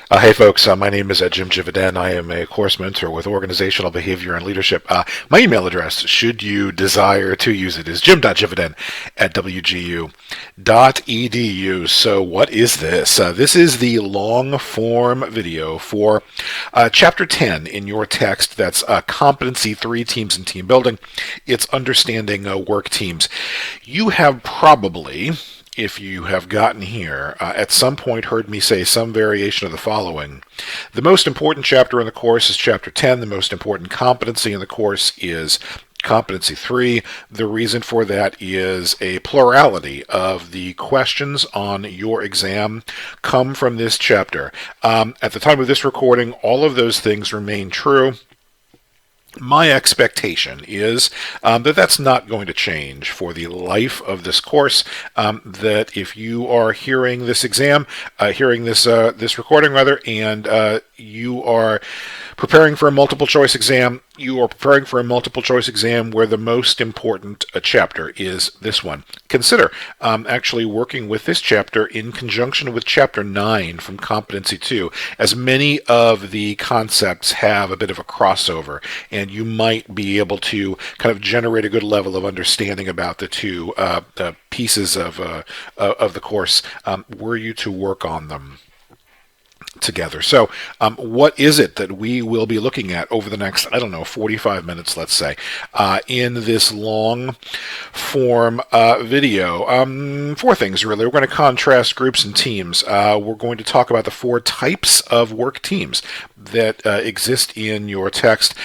Hey folks, my name is Jim Jividen. I am a course mentor with organizational behavior and leadership. My email address, should you desire to use it, is jim.jividen at wgu.edu. So what is this? This is the long form video for chapter 10 in your text. That's competency 3, teams and team building. It's understanding work teams. You have probably, if you have gotten here, at some point heard me say some variation of the following. The most important chapter in the course is chapter 10. The most important competency in the course is competency 3. The reason for that is a plurality of the questions on your exam come from this chapter. At the time of this recording, all of those things remain true. My expectation is that that's not going to change for the life of this course. That if you are hearing this exam, hearing this recording rather, and you are preparing for a multiple choice exam, you are preparing for a multiple choice exam where the most important chapter is this one. Consider actually working with this chapter in conjunction with chapter 9 from competency 2, as many of the concepts have a bit of a crossover, and you might be able to kind of generate a good level of understanding about the two pieces of the course were you to work on them together. So what is it that we will be looking at over the next, 45 minutes, let's say, in this long form video? Four things, really. We're going to contrast groups and teams. We're going to talk about the 4 types of work teams that exist in your text,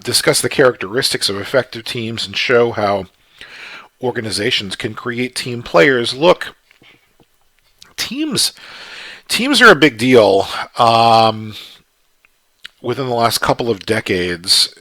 discuss the characteristics of effective teams, and show how organizations can create team players. Look, Teams are a big deal. Within the last couple of decades,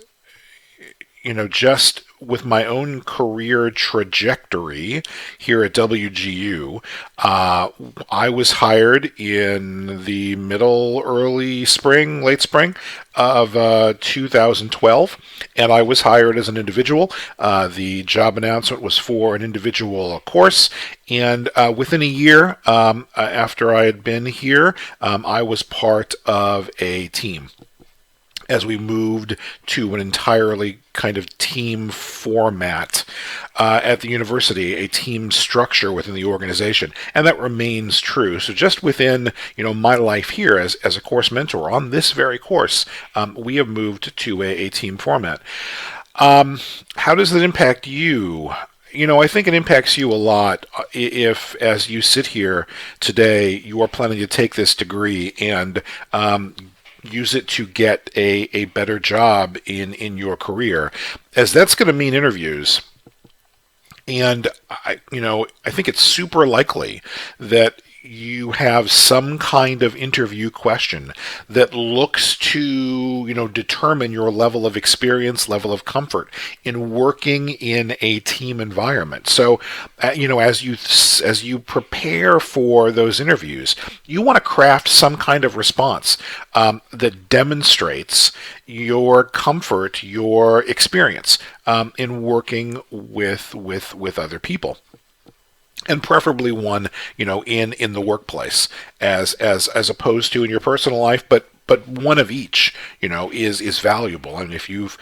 just with my own career trajectory here at WGU, I was hired in the early spring, late spring of 2012, and I was hired as an individual. The job announcement was for an individual course, and within a year after I had been here, I was part of a team as we moved to an entirely kind of team format at the university, a team structure within the organization, and that remains true. So just within my life here as a course mentor on this very course, we have moved to a team format. How does that impact you? I think it impacts you a lot if, as you sit here today, you are planning to take this degree and use it to get a better job in your career, as that's going to mean interviews. And I think it's super likely that you have some kind of interview question that looks to determine your level of experience, level of comfort in working in a team environment. So as you prepare for those interviews, you want to craft some kind of response that demonstrates your comfort, your experience in working with other people, and preferably one in the workplace as opposed to in your personal life, but one of each is valuable. And if you've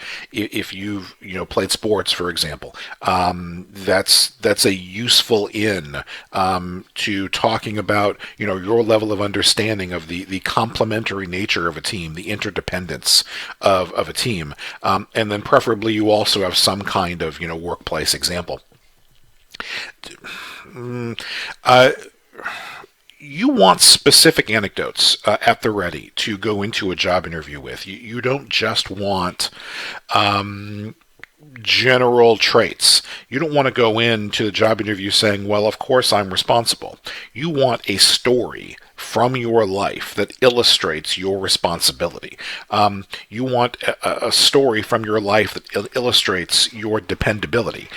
played sports, for example, that's a useful to talking about your level of understanding of the complementary nature of a team, the interdependence of a team, and then preferably you also have some kind of workplace example. You want specific anecdotes at the ready to go into a job interview with. You don't just want general traits. You don't want to go into the job interview saying, well, of course I'm responsible. You want a story from your life that illustrates your responsibility. You want a story from your life that illustrates your dependability.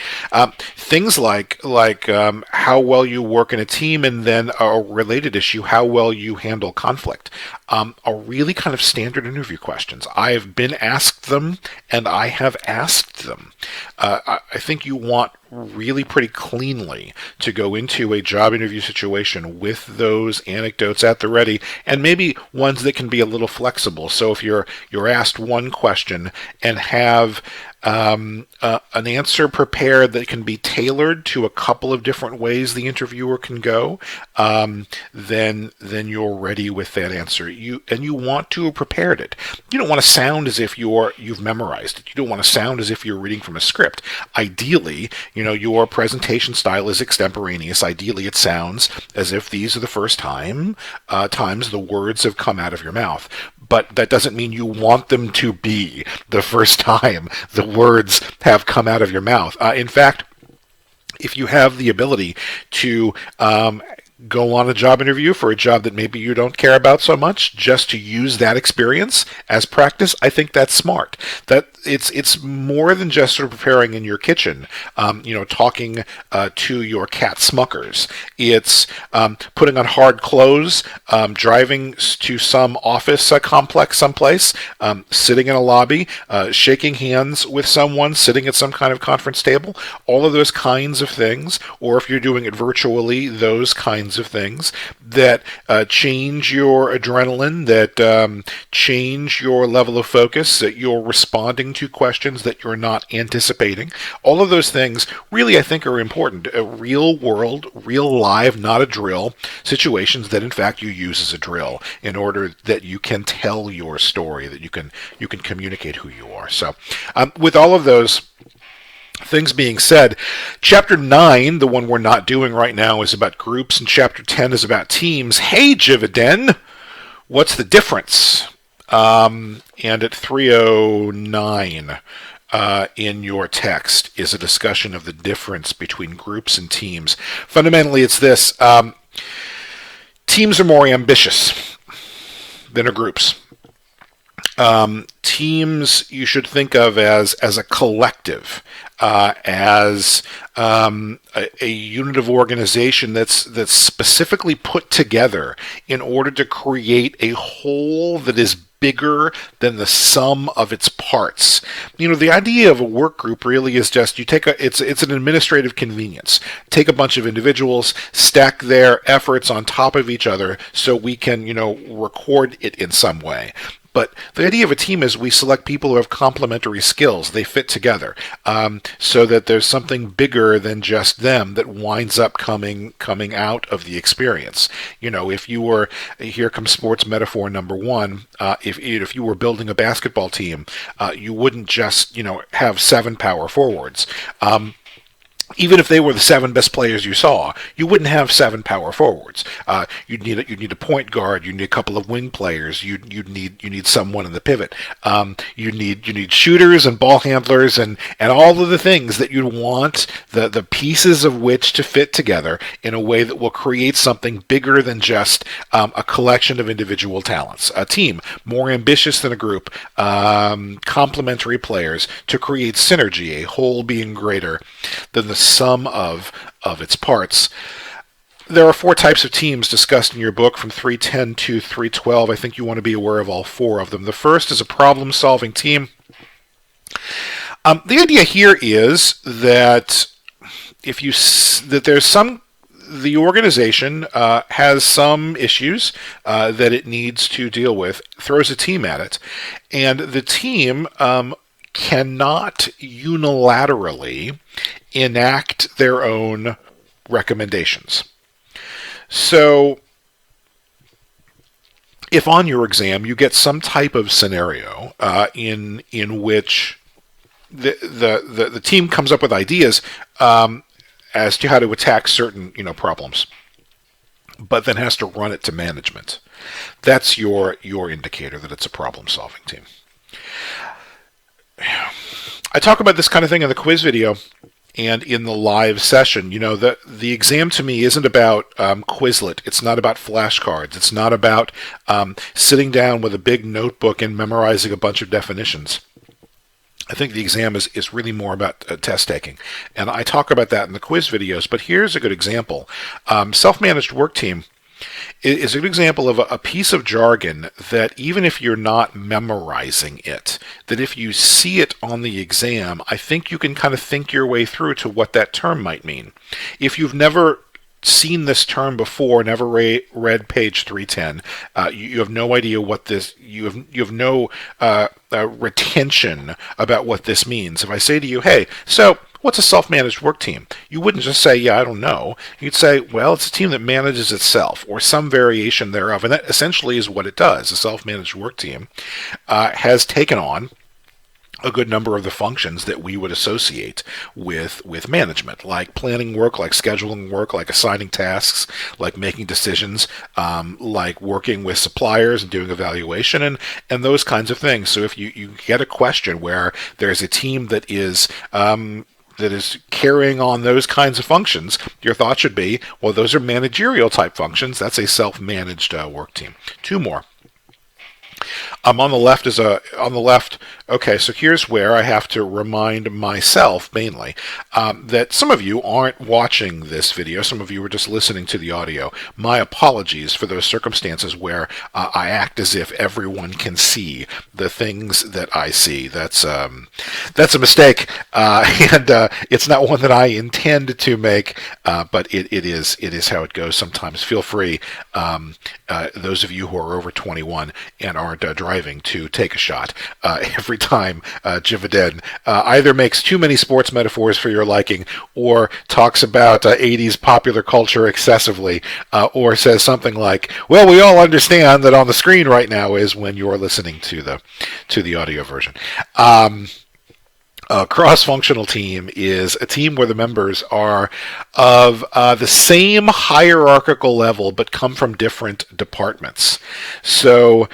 Things like how well you work in a team, and then a related issue, how well you handle conflict. are really kind of standard interview questions. I have been asked them, and I have asked them. I think you want really pretty cleanly to go into a job interview situation with those anecdotes at the ready, and maybe ones that can be a little flexible. So if you're asked one question and have an answer prepared that can be tailored to a couple of different ways the interviewer can go, then you're ready with that answer. You want to have prepared it. You don't want to sound as if you've memorized it. You don't want to sound as if you're reading from a script. Ideally, your presentation style is extemporaneous. Ideally, it sounds as if these are the first times the words have come out of your mouth. But that doesn't mean you want them to be the first time the words have come out of your mouth. In fact, if you have the ability to go on a job interview for a job that maybe you don't care about so much, just to use that experience as practice, I think that's smart. That it's more than just sort of preparing in your kitchen, talking to your cat Smuckers. It's putting on hard clothes, driving to some office complex someplace, sitting in a lobby, shaking hands with someone, sitting at some kind of conference table, all of those kinds of things, or if you're doing it virtually, those kinds of things that change your adrenaline, that change your level of focus, that you're responding to questions that you're not anticipating. All of those things really, I think, are important. Real world, real live, not a drill, situations that in fact you use as a drill in order that you can tell your story, that you can communicate who you are. So with all of those things being said, Chapter 9, the one we're not doing right now, is about groups, and Chapter 10 is about teams. Hey, Jividen, what's the difference? And at 309 in your text is a discussion of the difference between groups and teams. Fundamentally, it's this. Teams are more ambitious than are groups. Teams you should think of as a collective, as a unit of organization that's specifically put together in order to create a whole that is bigger than the sum of its parts. The idea of a work group really is just it's an administrative convenience. Take a bunch of individuals, stack their efforts on top of each other so we can, record it in some way. But the idea of a team is we select people who have complementary skills. They fit together, so that there's something bigger than just them that winds up coming out of the experience. If you were, here comes sports metaphor number one, if you were building a basketball team, you wouldn't just, have 7 power forwards. Even if they were the 7 best players you saw, you wouldn't have 7 power forwards. You'd need a point guard. You need a couple of wing players. You need someone in the pivot. You need shooters and ball handlers and all of the things that you'd want the pieces of which to fit together in a way that will create something bigger than just a collection of individual talents. A team more ambitious than a group, complementary players to create synergy, a whole being greater than the sum of its parts. There are 4 types of teams discussed in your book from 310 to 312. I think you want to be aware of all 4 of them. The first is a problem-solving team. The idea here is that the organization has some issues that it needs to deal with, throws a team at it, and the team cannot unilaterally enact their own recommendations. So if on your exam you get some type of scenario in which the team comes up with ideas as to how to attack certain problems, but then has to run it to management, that's your indicator that it's a problem-solving team. I talk about this kind of thing in the quiz video and in the live session. The exam to me isn't about Quizlet. It's not about flashcards. It's not about sitting down with a big notebook and memorizing a bunch of definitions. I think the exam is really more about test taking. And I talk about that in the quiz videos, but here's a good example. Self-managed work team. is a good example of a piece of jargon that even if you're not memorizing it, that if you see it on the exam, I think you can kind of think your way through to what that term might mean. If you've never seen this term before, never read page 310, you have no idea what this, you have no retention about what this means. If I say to you, hey, so what's a self-managed work team? You wouldn't just say, yeah, I don't know. You'd say, well, it's a team that manages itself, or some variation thereof, and that essentially is what it does. A self-managed work team has taken on a good number of the functions that we would associate with management, like planning work, like scheduling work, like assigning tasks, like making decisions, like working with suppliers and doing evaluation, and those kinds of things. So if you get a question where there's a team that is carrying on those kinds of functions, your thought should be, well, those are managerial type functions. That's a self-managed work team. Two more. On the left. Okay, so here's where I have to remind myself mainly that some of you aren't watching this video. Some of you are just listening to the audio. My apologies for those circumstances where I act as if everyone can see the things that I see. That's a mistake, and it's not one that I intend to make, but it is how it goes sometimes. Feel free, those of you who are over 21 and aren't driving, to take a shot every time Jividen either makes too many sports metaphors for your liking, or talks about 80s popular culture excessively, or says something like, well, we all understand that on the screen right now is when you're listening to the audio version. A cross-functional team is a team where the members are of the same hierarchical level but come from different departments. So,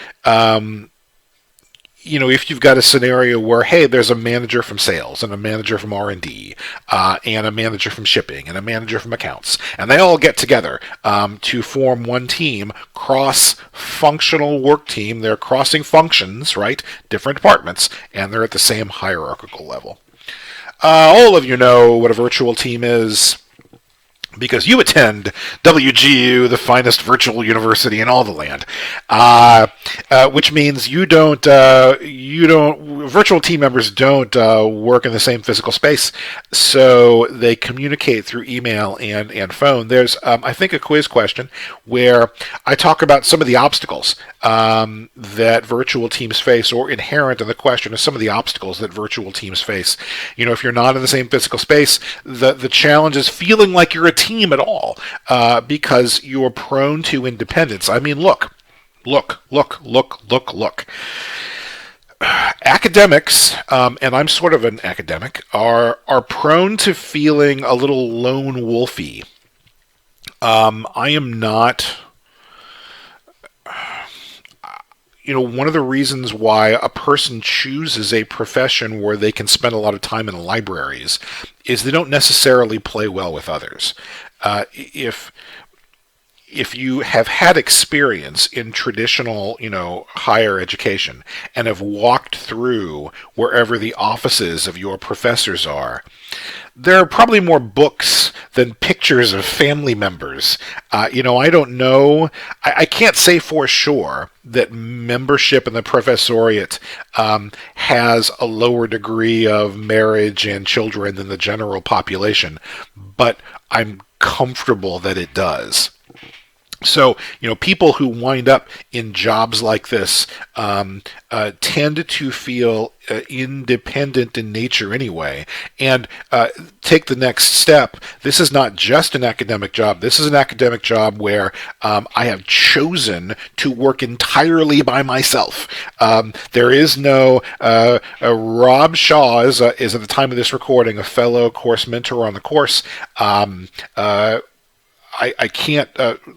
if you've got a scenario where, hey, there's a manager from sales and a manager from R&D and a manager from shipping and a manager from accounts, and they all get together to form one team, cross-functional work team. They're crossing functions, right? Different departments, and they're at the same hierarchical level. All of you know what a virtual team is, because you attend WGU, the finest virtual university in all the land, which means virtual team members don't work in the same physical space, so they communicate through email and phone. There's, I think, a quiz question where I talk about some of the obstacles that virtual teams face, or inherent in the question is some of the obstacles that virtual teams face. If you're not in the same physical space, the challenge is feeling like you're a team at all, because you're prone to independence. I mean, look. Academics, and I'm sort of an academic, are prone to feeling a little lone wolfy. I am not. One of the reasons why a person chooses a profession where they can spend a lot of time in libraries is they don't necessarily play well with others. If you have had experience in traditional, higher education and have walked through wherever the offices of your professors are, there are probably more books than pictures of family members. I don't know. I can't say for sure that membership in the professoriate has a lower degree of marriage and children than the general population, but I'm comfortable that it does. So, people who wind up in jobs like this tend to feel independent in nature anyway, and take the next step. This is not just an academic job. This is an academic job where I have chosen to work entirely by myself. There is no Rob Shaw is at the time of this recording a fellow course mentor on the course. I can't,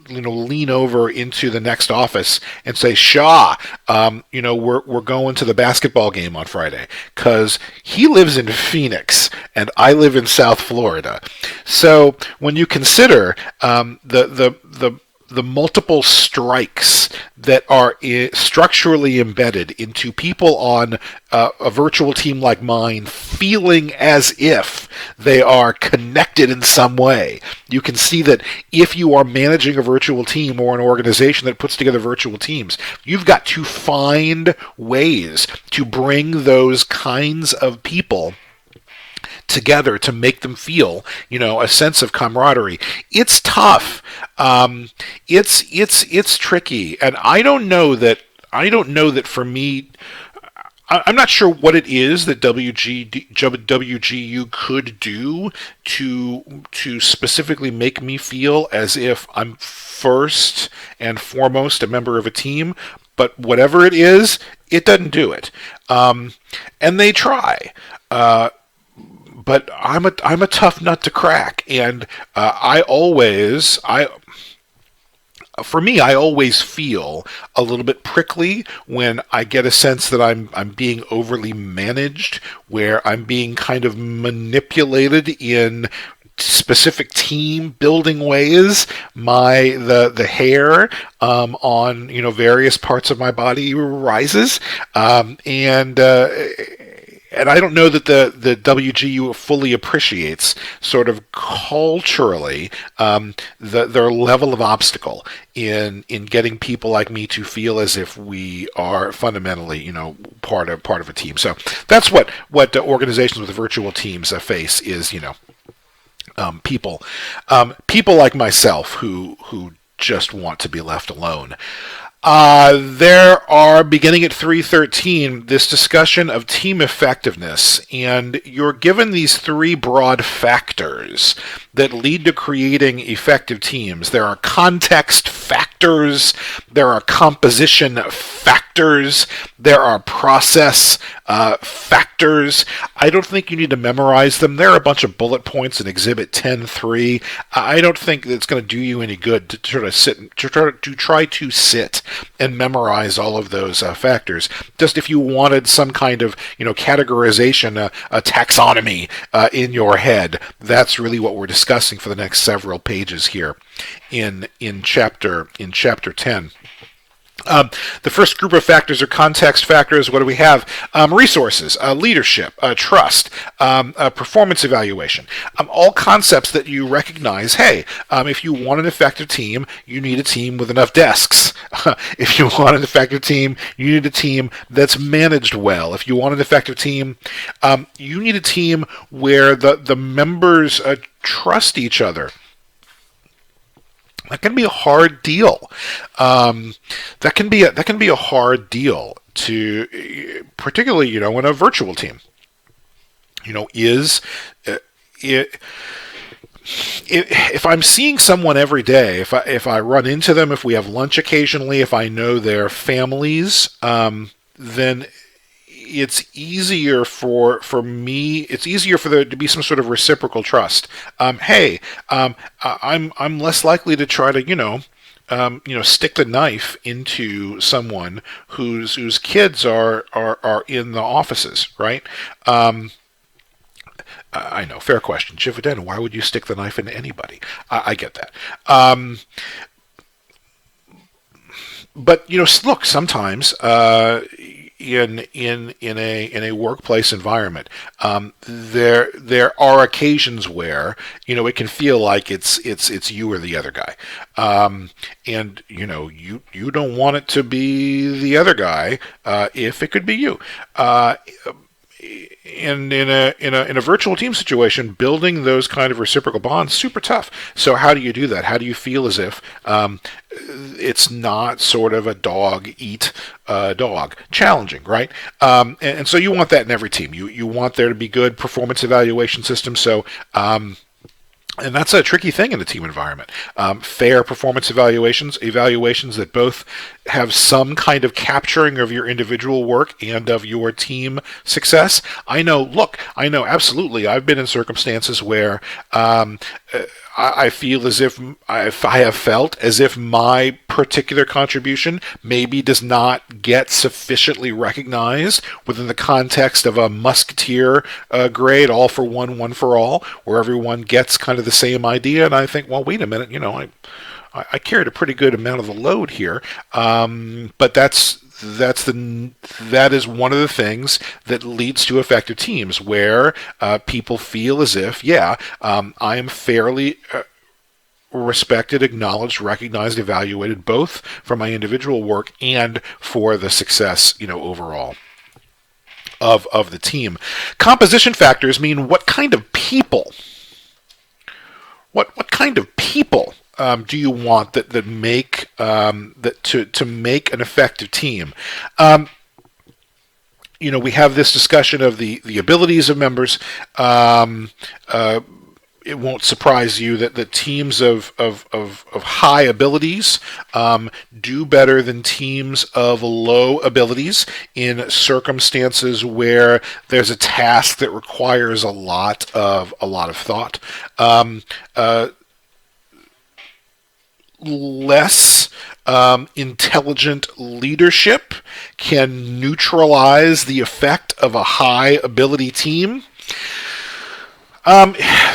lean over into the next office and say, Shaw, we're going to the basketball game on Friday, because he lives in Phoenix and I live in South Florida. So when you consider the the multiple strikes that are structurally embedded into people on a virtual team like mine feeling as if they are connected in some way. You can see that if you are managing a virtual team or an organization that puts together virtual teams, you've got to find ways to bring those kinds of people together to make them feel, a sense of camaraderie. It's tough. It's tricky, and I don't know that for me. I'm not sure what it is that WGU could do to specifically make me feel as if I'm first and foremost a member of a team. But whatever it is, it doesn't do it. And they try. But I'm a tough nut to crack, and I always feel a little bit prickly when I get a sense that I'm being overly managed, where I'm being kind of manipulated in specific team building ways. The hair on various parts of my body rises, and I don't know that the WGU fully appreciates sort of culturally their level of obstacle in getting people like me to feel as if we are fundamentally part of a team. So that's what organizations with virtual teams face is people like myself who just want to be left alone. There are, beginning at 313, this discussion of team effectiveness, and you're given these three broad factors that lead to creating effective teams. There are context factors, there are composition factors, there are process factors. I don't think you need to memorize them. There are a bunch of bullet points in Exhibit 10.3. I don't think it's going to do you any good to try to sit and memorize all of those factors. Just if you wanted some kind of categorization, a taxonomy in your head, that's really what we're discussing for the next several pages here in chapter 10. The first group of factors are context factors. What do we have? Resources, leadership, trust, performance evaluation. All concepts that you recognize, hey, if you want an effective team, you need a team with enough desks. If you want an effective team, you need a team that's managed well. If you want an effective team, you need a team where the members trust each other. That can be a hard deal. That can be a hard deal to, particularly in a virtual team. If I'm seeing someone every day, if I run into them, if we have lunch occasionally, if I know their families, then it's easier for me. It's easier for there to be some sort of reciprocal trust. Hey, I'm less likely to try to stick the knife into someone whose kids are in the offices, right? I know, fair question, Jividen. Why would you stick the knife into anybody? I get that. But look, sometimes in a workplace environment, there are occasions where it can feel like it's you or the other guy, and you don't want it to be the other guy if it could be you. And in a virtual team situation, building those kind of reciprocal bonds super tough. So how do you do that? How do you feel as if it's not sort of a dog eat dog? Challenging, right? And so you want that in every team. You want there to be good performance evaluation systems. So and that's a tricky thing in a team environment. Fair performance evaluations that both have some kind of capturing of your individual work and of your team success. I know absolutely. I've been in circumstances where I feel as if I have felt as if my particular contribution maybe does not get sufficiently recognized within the context of a musketeer grade, all for one, one for all, where everyone gets kind of the same idea. And I think, well, wait a minute, I carried a pretty good amount of the load here, but that is one of the things that leads to effective teams, where people feel as if, I am fairly respected, acknowledged, recognized, evaluated, both for my individual work and for the success, overall of the team. Composition factors mean what kind of people. What kind of people do you want that make that to make an effective team? We have this discussion of the abilities of members. It won't surprise you that the teams of high abilities do better than teams of low abilities in circumstances where there's a task that requires a lot of thought. Less intelligent leadership can neutralize the effect of a high ability team.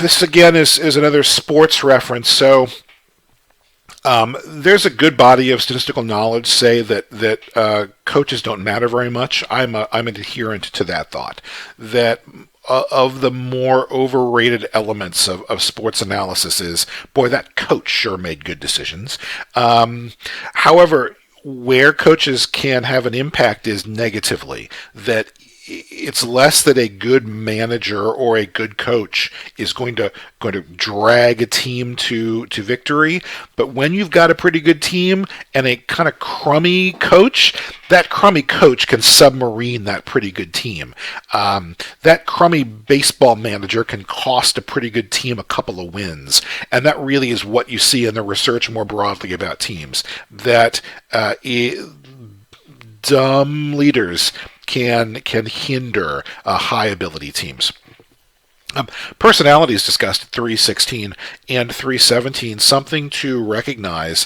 This again is another sports reference. So there's a good body of statistical knowledge say that coaches don't matter very much. I'm an adherent to that thought. That of the more overrated elements of sports analysis is, boy, that coach sure made good decisions. However, where coaches can have an impact is negatively. That it's less that a good manager or a good coach is going to drag a team to victory, but when you've got a pretty good team and a kind of crummy coach, that crummy coach can submarine that pretty good team. That crummy baseball manager can cost a pretty good team a couple of wins, and that really is what you see in the research more broadly about teams. That dumb leaders can hinder high ability teams. Personalities discussed at 316 and 317. Something to recognize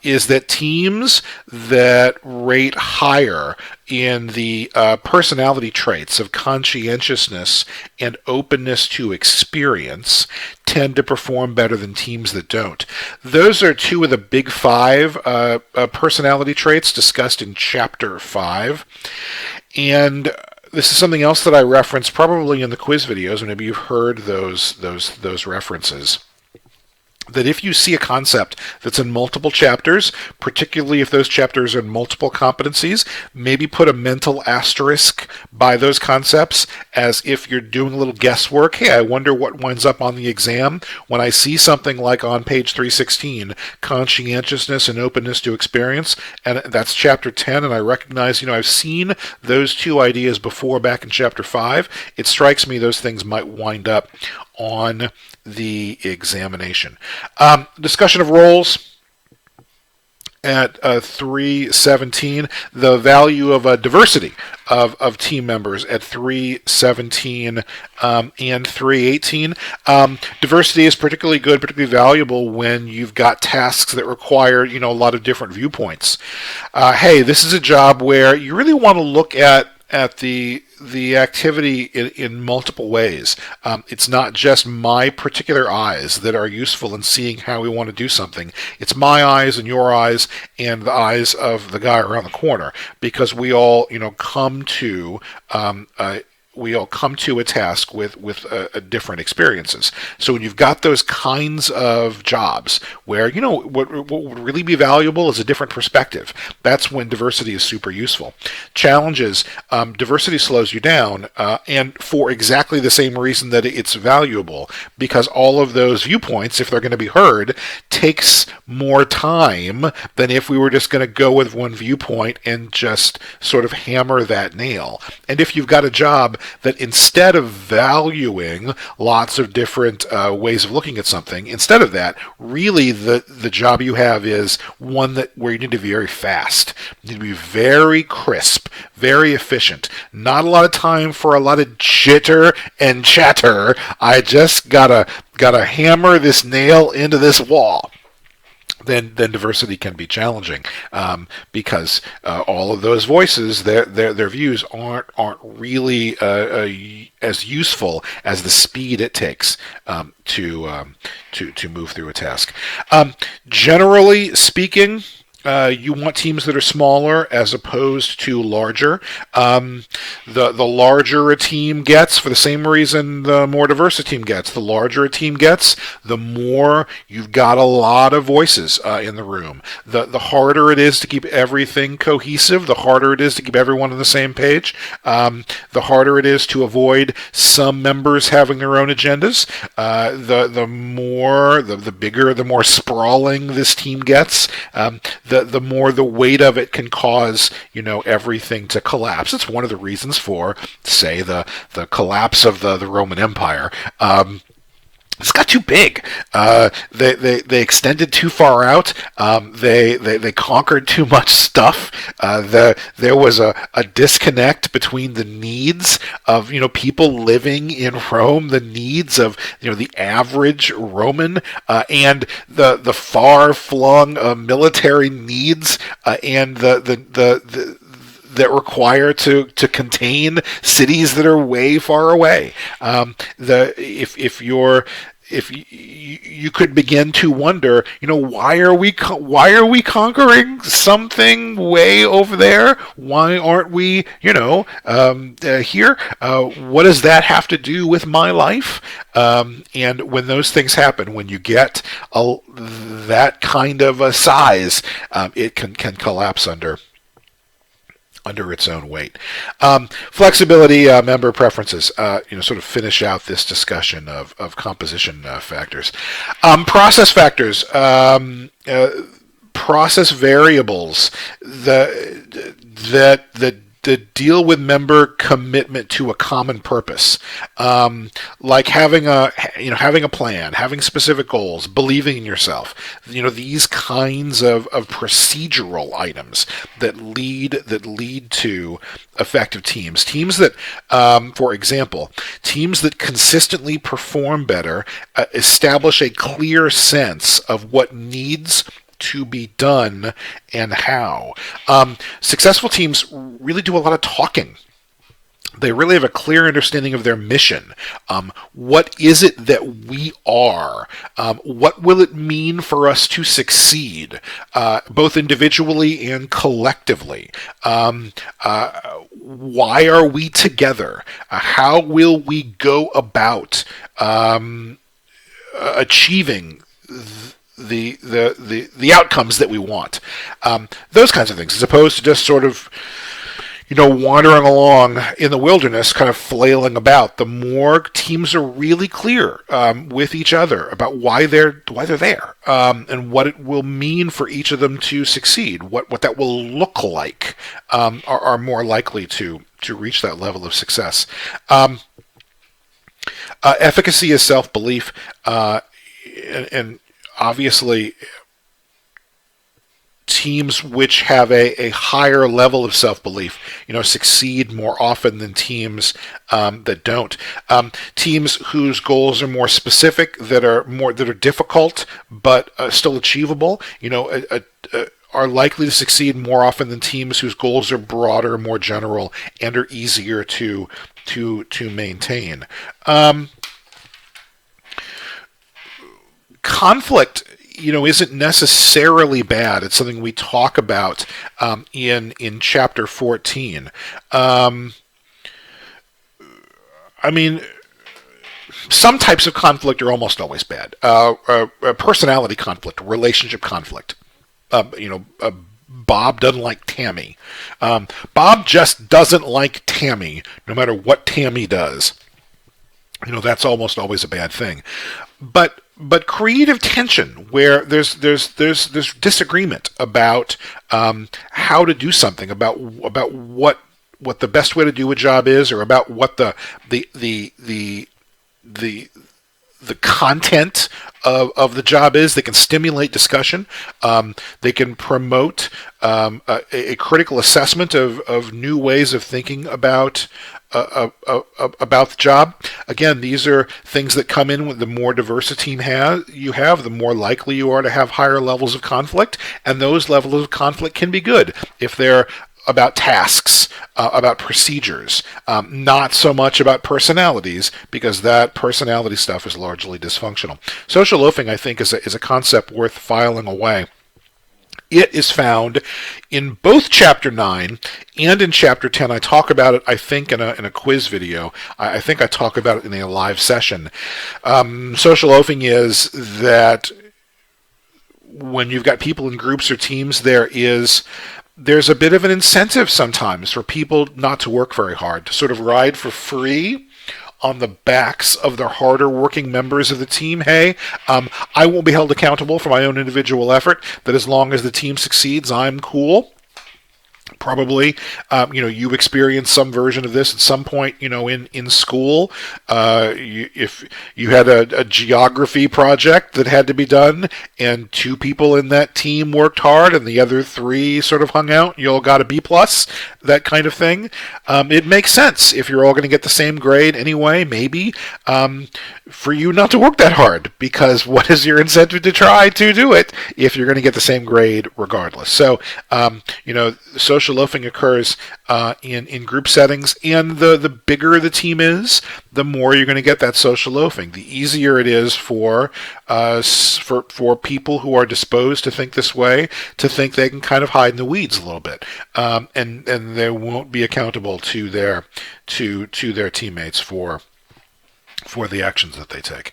is that teams that rate higher in the personality traits of conscientiousness and openness to experience tend to perform better than teams that don't. Those are two of the big five personality traits discussed in Chapter 5. And this is something else that I referenced probably in the quiz videos. Maybe you've heard those references. That if you see a concept that's in multiple chapters, particularly if those chapters are in multiple competencies, maybe put a mental asterisk by those concepts as if you're doing a little guesswork. Hey, I wonder what winds up on the exam. When I see something like on page 316, conscientiousness and openness to experience, and that's chapter 10, and I recognize, I've seen those two ideas before back in chapter 5, it strikes me those things might wind up on the examination. Discussion of roles at 317. The value of diversity of team members at 317 and 318. Diversity is particularly good, particularly valuable when you've got tasks that require a lot of different viewpoints. Hey, this is a job where you really want to look at the activity in multiple ways. It's not just my particular eyes that are useful in seeing how we want to do something. It's my eyes and your eyes and the eyes of the guy around the corner, because we all, come to a task with different experiences. So when you've got those kinds of jobs where, what would really be valuable is a different perspective. That's when diversity is super useful. Challenges, diversity slows you down, and for exactly the same reason that it's valuable, because all of those viewpoints, if they're going to be heard, takes more time than if we were just going to go with one viewpoint and just sort of hammer that nail. And if you've got a job that instead of valuing lots of different ways of looking at something, instead of that, really the job you have is one where you need to be very fast. You need to be very crisp, very efficient. Not a lot of time for a lot of chitter and chatter. I just gotta hammer this nail into this wall. then diversity can be challenging, because all of those voices, their views aren't really as useful as the speed it takes to move through a task. Generally speaking, you want teams that are smaller as opposed to larger. The larger a team gets, for the same reason the more diverse a team gets, the larger a team gets, the more you've got a lot of voices in the room. The harder it is to keep everything cohesive, the harder it is to keep everyone on the same page, the harder it is to avoid some members having their own agendas. The bigger, the more sprawling this team gets. The more the weight of it can cause, everything to collapse. It's one of the reasons for, say, the collapse of the Roman Empire. This got too big. They extended too far out. They conquered too much stuff. There was a disconnect between the needs of people living in Rome, the needs of the average Roman, and the far flung military needs, and the that require to contain cities that are way far away. If you could begin to wonder, why are we conquering something way over there? Why aren't we, here? What does that have to do with my life? And when those things happen, when you get that kind of a size, it can collapse under its own weight. Flexibility, member preferences, sort of finish out this discussion of composition factors. Process factors, process variables that deal with member commitment to a common purpose, like having a plan, having specific goals, believing in yourself. These kinds of procedural items that lead to effective teams. Teams that, for example, teams that consistently perform better establish a clear sense of what needs to be done and how. Successful teams really do a lot of talking. They really have a clear understanding of their mission. What is it that we are? What will it mean for us to succeed, both individually and collectively? Why are we together? How will we go about achieving the outcomes that we want? Those kinds of things, as opposed to just sort of wandering along in the wilderness, kind of flailing about. The more teams are really clear with each other about why they're there, and what it will mean for each of them to succeed, what that will look like, are more likely to reach that level of success. Efficacy is self-belief, and obviously, teams which have a higher level of self-belief, succeed more often than teams that don't. Teams whose goals are more specific, that are difficult but still achievable, are likely to succeed more often than teams whose goals are broader, more general, and are easier to maintain. Conflict, isn't necessarily bad. It's something we talk about in chapter 14. Some types of conflict are almost always bad. Personality conflict, relationship conflict. Bob doesn't like Tammy. Bob just doesn't like Tammy, no matter what Tammy does. That's almost always a bad thing. But creative tension, where there's disagreement about how to do something, about what the best way to do a job is, or about what the content of the job is. They can stimulate discussion. They can promote a critical assessment of new ways of thinking about about the job. Again, these are things that come in with the more diverse a team you have, the more likely you are to have higher levels of conflict, and those levels of conflict can be good if they're about tasks, about procedures, not so much about personalities, because that personality stuff is largely dysfunctional. Social loafing, I think, is a concept worth filing away. It is found in both Chapter 9 and in Chapter 10. I talk about it, I think, in a quiz video. I think I talk about it in a live session. Social loafing is that when you've got people in groups or teams, there's a bit of an incentive sometimes for people not to work very hard, to sort of ride for free on the backs of the harder working members of the team. Hey, I won't be held accountable for my own individual effort, that as long as the team succeeds, I'm cool. Probably, you experienced some version of this at some point, in school. If you had a geography project that had to be done, and two people in that team worked hard, and the other three sort of hung out, you all got a B plus, that kind of thing. It makes sense if you're all going to get the same grade anyway. Maybe for you not to work that hard, because what is your incentive to try to do it if you're going to get the same grade regardless? So, social loafing occurs in group settings, and the bigger the team is, the more you're going to get that social loafing. The easier it is for people who are disposed to think this way to think they can kind of hide in the weeds a little bit, and they won't be accountable to their teammates for the actions that they take.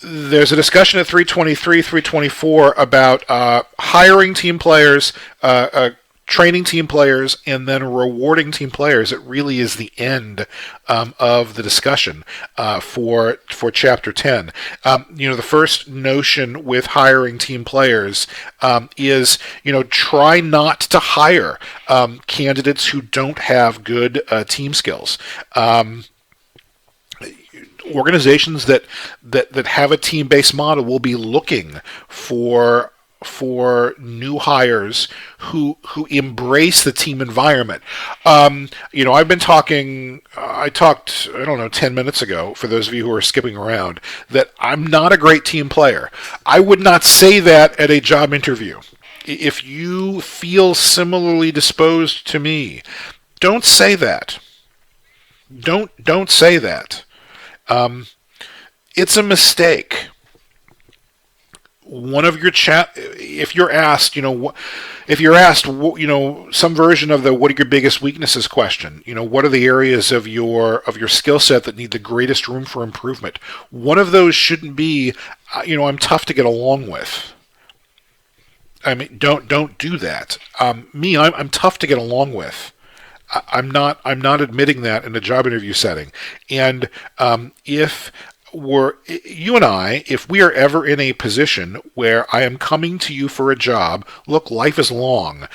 There's a discussion at 323, 324 about hiring team players, training team players, and then rewarding team players. It really is the end of the discussion for Chapter 10. The first notion with hiring team players is, try not to hire candidates who don't have good team skills. Organizations that have a team-based model will be looking for new hires who embrace the team environment. I've been talking. I talked, I don't know, 10 minutes ago, for those of you who are skipping around, that I'm not a great team player. I would not say that at a job interview. If you feel similarly disposed to me, don't say that. Don't say that. It's a mistake. One of your if you're asked, some version of the "what are your biggest weaknesses" question, what are the areas of your skill set that need the greatest room for improvement? One of those shouldn't be, I'm tough to get along with. I mean, don't do that. I'm tough to get along with. I'm not admitting that in a job interview setting. And if you and I, if we are ever in a position where I am coming to you for a job, look, life is long.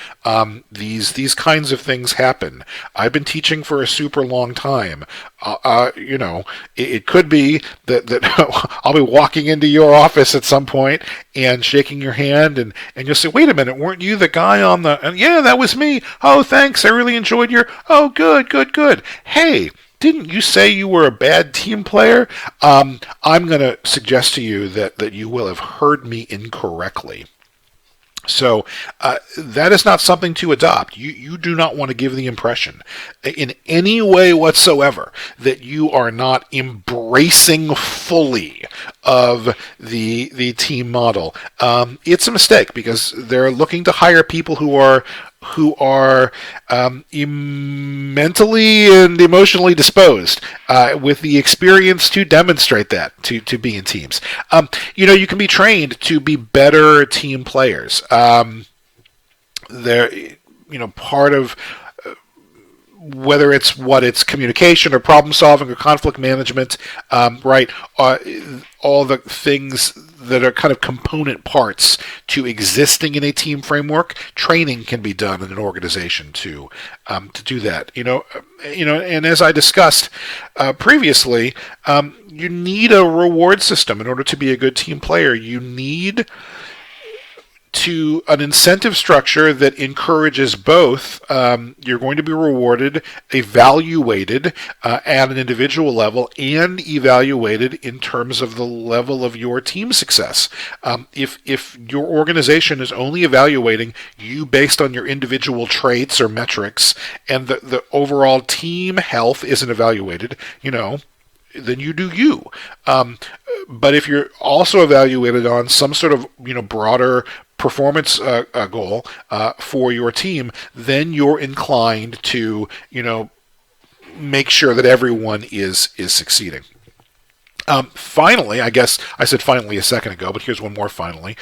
These kinds of things happen. I've been teaching for a super long time. It could be that I'll be walking into your office at some point and shaking your hand, and you'll say, "Wait a minute, weren't you the guy on the?" And yeah, that was me. "Oh, thanks. I really enjoyed your." "Oh, good. Hey, didn't you say you were a bad team player?" I'm going to suggest to you that you will have heard me incorrectly. So that is not something to adopt. You do not want to give the impression in any way whatsoever that you are not embracing fully of the team model. It's a mistake, because they're looking to hire people who are mentally and emotionally disposed, with the experience to demonstrate that to be in teams. You can be trained to be better team players. Part of whether it's communication or problem solving or conflict management, right? All the things that are kind of component parts to existing in a team framework. Training can be done in an organization to do that. And as I discussed previously, you need a reward system in order to be a good team player. You need to an incentive structure that encourages both. You're going to be rewarded, evaluated at an individual level, and evaluated in terms of the level of your team success. If your organization is only evaluating you based on your individual traits or metrics, and the overall team health isn't evaluated, then you do you. But if you're also evaluated on some sort of broader performance goal for your team, then you're inclined to make sure that everyone is succeeding. Finally, I guess I said finally a second ago, but here's one more finally.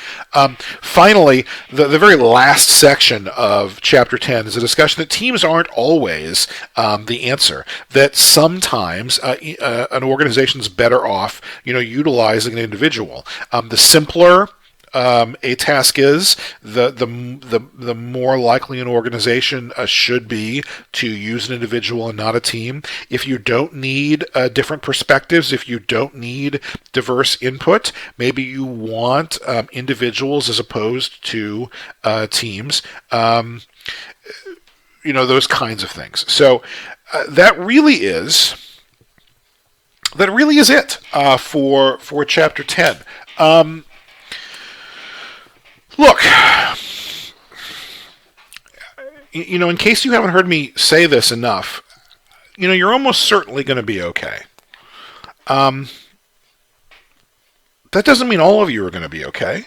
Finally, the very last section of Chapter 10 is a discussion that teams aren't always the answer, that sometimes an organization's better off, utilizing an individual. The simpler a task is, the more likely an organization should be to use an individual and not a team. If you don't need different perspectives, if you don't need diverse input, maybe you want individuals as opposed to teams. Those kinds of things. So that really is it for Chapter 10. Look, in case you haven't heard me say this enough, you're almost certainly going to be okay. That doesn't mean all of you are going to be okay.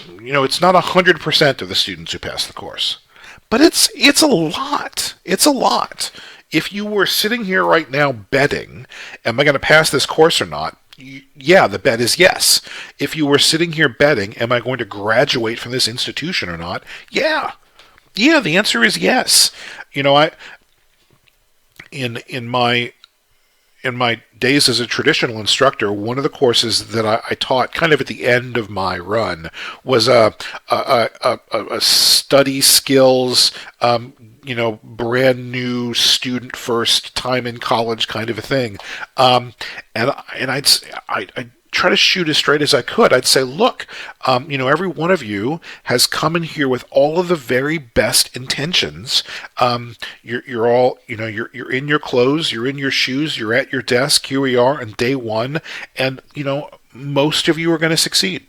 It's not 100% of the students who pass the course, but it's a lot. It's a lot. If you were sitting here right now betting, am I going to pass this course or not? Yeah, the bet is yes. If you were sitting here betting, am I going to graduate from this institution or not? Yeah, the answer is yes. I in my days as a traditional instructor, one of the courses that I taught kind of at the end of my run was a study skills, brand new student first time in college kind of a thing. And I'd try to shoot as straight as I could. I'd say, look, every one of you has come in here with all of the very best intentions. You're all, you're in your clothes, you're in your shoes, you're at your desk. Here we are on day one, and most of you are going to succeed.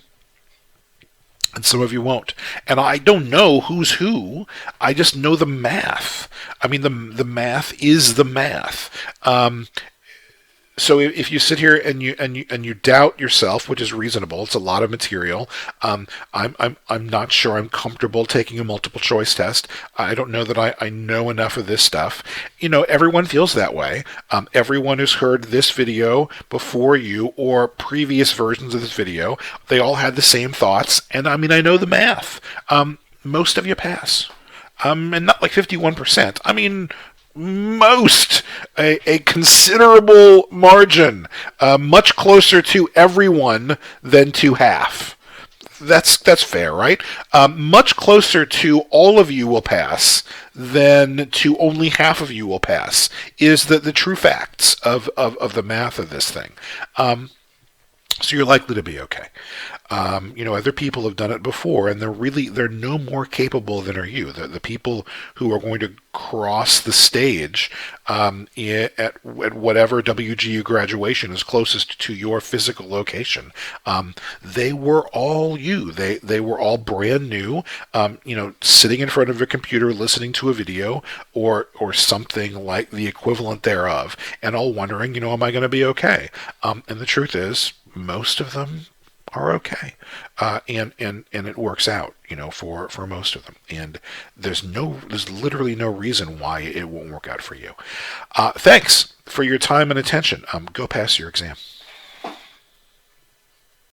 And some of you won't. And I don't know who's who. I just know the math. I mean, the math is the math. So if you sit here and you doubt yourself, which is reasonable, it's a lot of material. I'm not sure I'm comfortable taking a multiple choice test. I don't know that I know enough of this stuff. Everyone feels that way. Everyone who's heard this video before you or previous versions of this video, they all had the same thoughts. And I know the math. Most of you pass. And not like 51%. A considerable margin, much closer to everyone than to half. That's fair, right? Much closer to all of you will pass than to only half of you will pass is the true facts of the math of this thing. So you're likely to be okay. Other people have done it before, and they're no more capable than are you. The people who are going to cross the stage at whatever WGU graduation is closest to your physical location, they were all you. They were all brand new, sitting in front of a computer, listening to a video or something like the equivalent thereof, and all wondering, am I going to be okay? And the truth is, most of them are okay, and it works out, for most of them. And there's literally no reason why it won't work out for you. Thanks for your time and attention. Go pass your exam.